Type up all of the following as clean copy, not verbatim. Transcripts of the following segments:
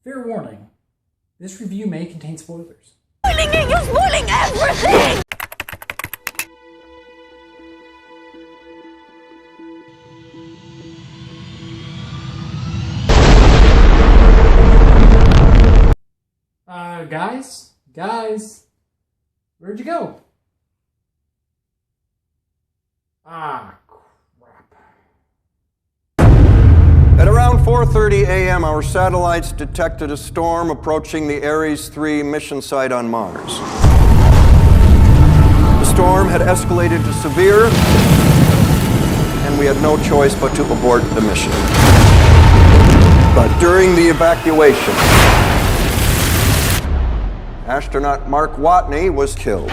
Fair warning, this review may contain spoilers. Spoiling it! You're spoiling everything! Guys, where'd you go? Ah, crap. At around 4:30 a.m., our satellites detected a storm approaching the Ares 3 mission site on Mars. The storm had escalated to severe, and we had no choice but to abort the mission. But during the evacuation, astronaut Mark Watney was killed.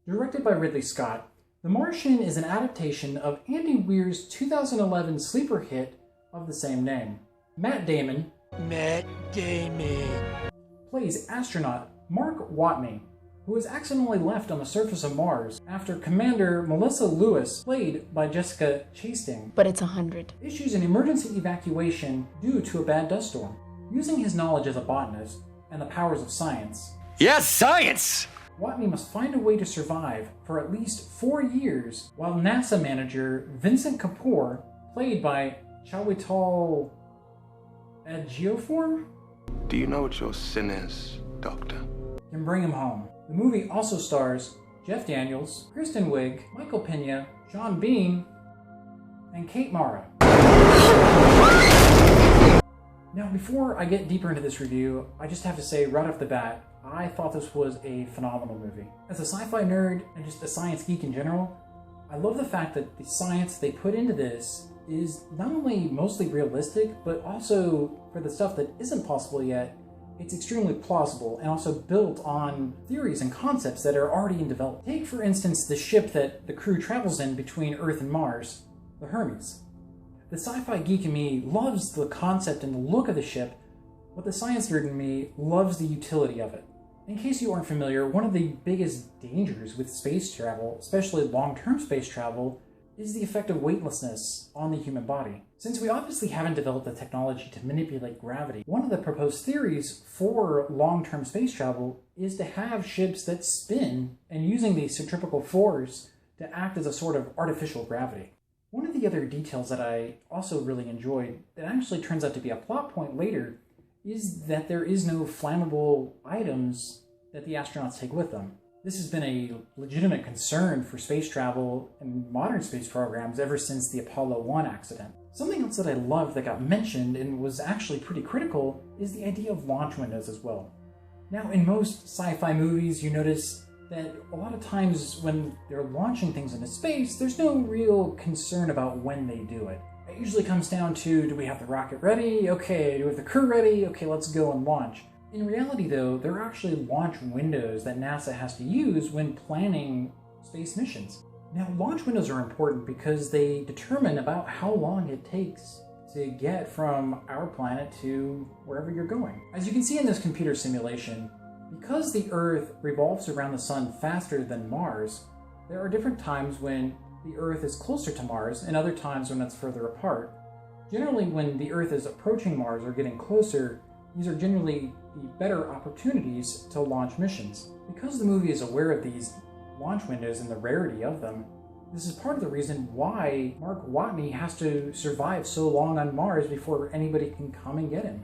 Directed by Ridley Scott, The Martian is an adaptation of Andy Weir's 2011 sleeper hit of the same name. Matt Damon plays astronaut Mark Watney, who was accidentally left on the surface of Mars after Commander Melissa Lewis, played by Jessica Chastain, But it's 100. issues an emergency evacuation due to a bad dust storm. Using his knowledge as a botanist and the powers of science, Yes, science! Watney must find a way to survive for at least 4 years while NASA manager Vincent Kapoor, played by Chiwetel Ejiofor, Do you know what your sin is, Doctor? can bring him home. The movie also stars Jeff Daniels, Kristen Wiig, Michael Pena, Sean Bean, and Kate Mara. Now, before I get deeper into this review, I just have to say right off the bat, I thought this was a phenomenal movie. As a sci-fi nerd and just a science geek in general, I love the fact that the science they put into this is not only mostly realistic, but also for the stuff that isn't possible yet, it's extremely plausible and also built on theories and concepts that are already in development. Take, for instance, the ship that the crew travels in between Earth and Mars, the Hermes. The sci-fi geek in me loves the concept and the look of the ship, but the science nerd in me loves the utility of it. In case you aren't familiar, one of the biggest dangers with space travel, especially long-term space travel, is the effect of weightlessness on the human body. Since we obviously haven't developed the technology to manipulate gravity, one of the proposed theories for long-term space travel is to have ships that spin and using the centrifugal force to act as a sort of artificial gravity. One of the other details that I also really enjoyed that actually turns out to be a plot point later is that there is no flammable items that the astronauts take with them. This has been a legitimate concern for space travel and modern space programs ever since the Apollo 1 accident. Something else that I loved that got mentioned and was actually pretty critical is the idea of launch windows as well. Now, in most sci-fi movies, you notice that a lot of times when they're launching things into space, there's no real concern about when they do it. It usually comes down to, do we have the rocket ready? Okay, do we have the crew ready? Okay, let's go and launch. In reality, though, there are actually launch windows that NASA has to use when planning space missions. Now, launch windows are important because they determine about how long it takes to get from our planet to wherever you're going. As you can see in this computer simulation, because the Earth revolves around the Sun faster than Mars, there are different times when the Earth is closer to Mars and other times when it's further apart. Generally, when the Earth is approaching Mars or getting closer, these are generally the better opportunities to launch missions. Because the movie is aware of these launch windows and the rarity of them, this is part of the reason why Mark Watney has to survive so long on Mars before anybody can come and get him.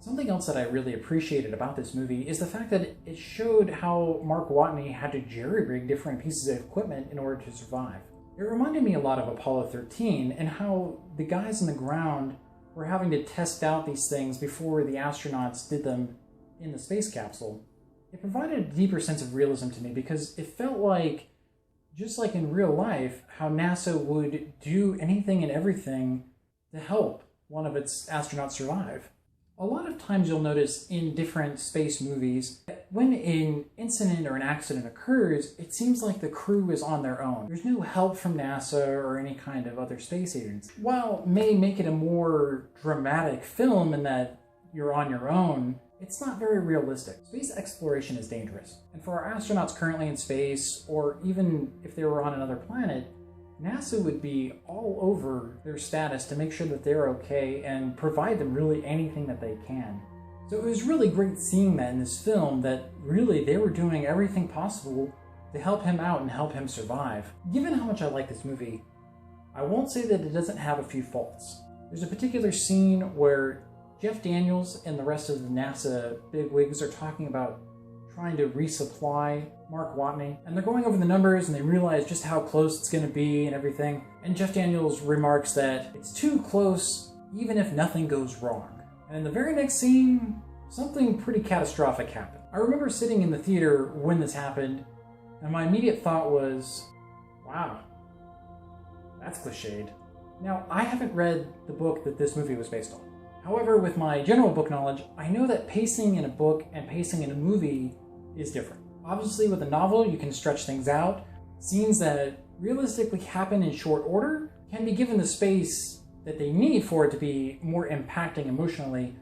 Something else that I really appreciated about this movie is the fact that it showed how Mark Watney had to jerry-rig different pieces of equipment in order to survive. It reminded me a lot of Apollo 13 and how the guys on the ground were having to test out these things before the astronauts did them in the space capsule. It provided a deeper sense of realism to me because it felt like, just like in real life, how NASA would do anything and everything to help one of its astronauts survive. A lot of times you'll notice in different space movies that when an incident or an accident occurs, it seems like the crew is on their own. There's no help from NASA or any kind of other space agents. While it may make it a more dramatic film in that you're on your own, it's not very realistic. Space exploration is dangerous. And for our astronauts currently in space, or even if they were on another planet, NASA would be all over their status to make sure that they're okay and provide them really anything that they can. So it was really great seeing that in this film, that really they were doing everything possible to help him out and help him survive. Given how much I like this movie, I won't say that it doesn't have a few faults. There's a particular scene where Jeff Daniels and the rest of the NASA bigwigs are talking about trying to resupply Mark Watney, and they're going over the numbers and they realize just how close it's going to be and everything. And Jeff Daniels remarks that it's too close even if nothing goes wrong. And in the very next scene, something pretty catastrophic happened. I remember sitting in the theater when this happened, and my immediate thought was, wow, that's cliched. Now, I haven't read the book that this movie was based on. However, with my general book knowledge, I know that pacing in a book and pacing in a movie is different. Obviously, with a novel, you can stretch things out. Scenes that realistically happen in short order can be given the space that they need for it to be more impacting emotionally,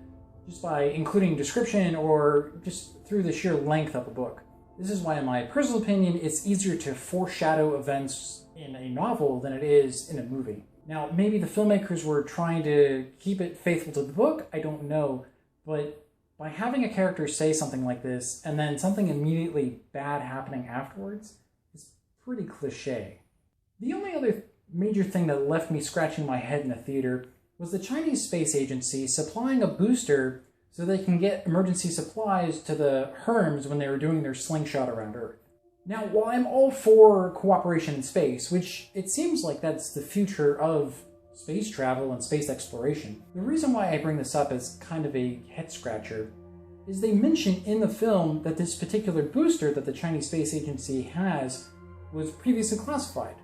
just by including description or just through the sheer length of a book. This is why, in my personal opinion, it's easier to foreshadow events in a novel than it is in a movie. Now, maybe the filmmakers were trying to keep it faithful to the book, I don't know, but by having a character say something like this and then something immediately bad happening afterwards is pretty cliche. The only other major thing that left me scratching my head in the theater was the Chinese Space Agency supplying a booster so they can get emergency supplies to the Herms when they were doing their slingshot around Earth. Now, while I'm all for cooperation in space, which it seems like that's the future of space travel and space exploration, the reason why I bring this up as kind of a head-scratcher is they mention in the film that this particular booster that the Chinese Space Agency has was previously classified.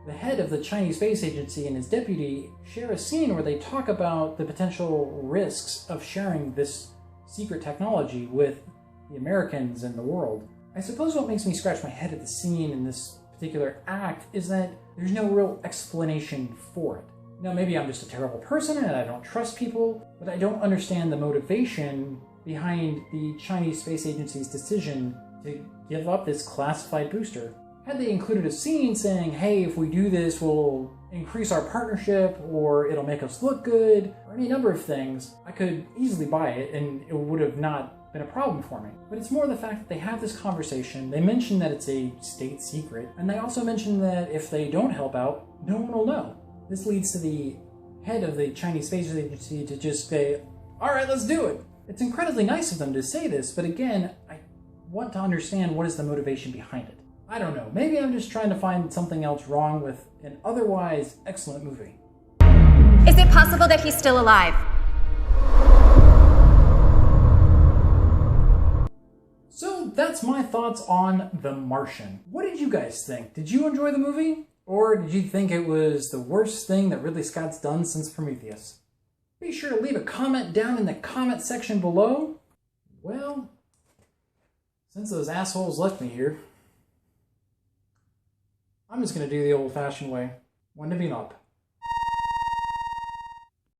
The head of the Chinese Space Agency and his deputy share a scene where they talk about the potential risks of sharing this secret technology with the Americans and the world. I suppose what makes me scratch my head at the scene in this particular act is that there's no real explanation for it. Now, maybe I'm just a terrible person and I don't trust people, but I don't understand the motivation behind the Chinese Space Agency's decision to give up this classified booster. Had they included a scene saying, hey, if we do this, we'll increase our partnership, or it'll make us look good, or any number of things, I could easily buy it and it would have not been a problem for me. But it's more the fact that they have this conversation, they mention that it's a state secret, and they also mention that if they don't help out, no one will know. This leads to the head of the Chinese Space Agency to just say, all right, let's do it. It's incredibly nice of them to say this, but again, I want to understand what is the motivation behind it. I don't know, maybe I'm just trying to find something else wrong with an otherwise excellent movie. Is it possible that he's still alive? So that's my thoughts on The Martian. What did you guys think? Did you enjoy the movie? Or did you think it was the worst thing that Ridley Scott's done since Prometheus? Be sure to leave a comment down in the comment section below. Well, since those assholes left me here, I'm just going to do the old-fashioned way. When to beam up.